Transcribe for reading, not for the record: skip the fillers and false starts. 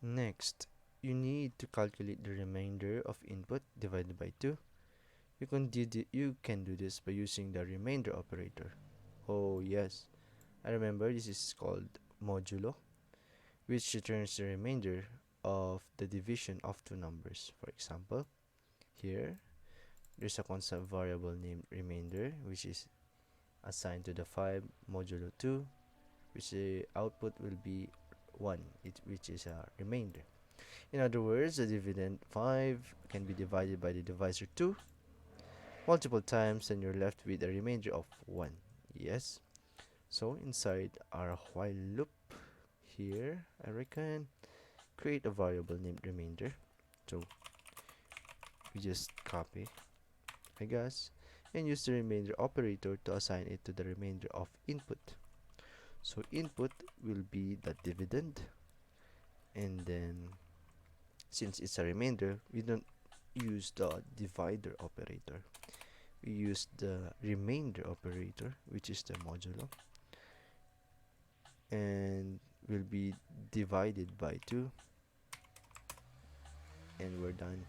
Next, you need to calculate the remainder of input divided by 2. You can do this by using the remainder operator. Oh yes, I remember this is called modulo, which returns the remainder of the division of two numbers. For example, here there's a constant variable named remainder, which is assigned to the 5 modulo 2, which the output will be 1, which is a remainder. In other words, the dividend 5 can be divided by the divisor 2 multiple times, and you're left with a remainder of 1. Yes. So inside our while loop here, I reckon create a variable named remainder. So we just copy, I guess, and use the remainder operator to assign it to the remainder of input. So input will be the dividend, and then since it's a remainder, we don't use the divider operator. We use the remainder operator, which is the modulo, and will be divided by 2, and we're done.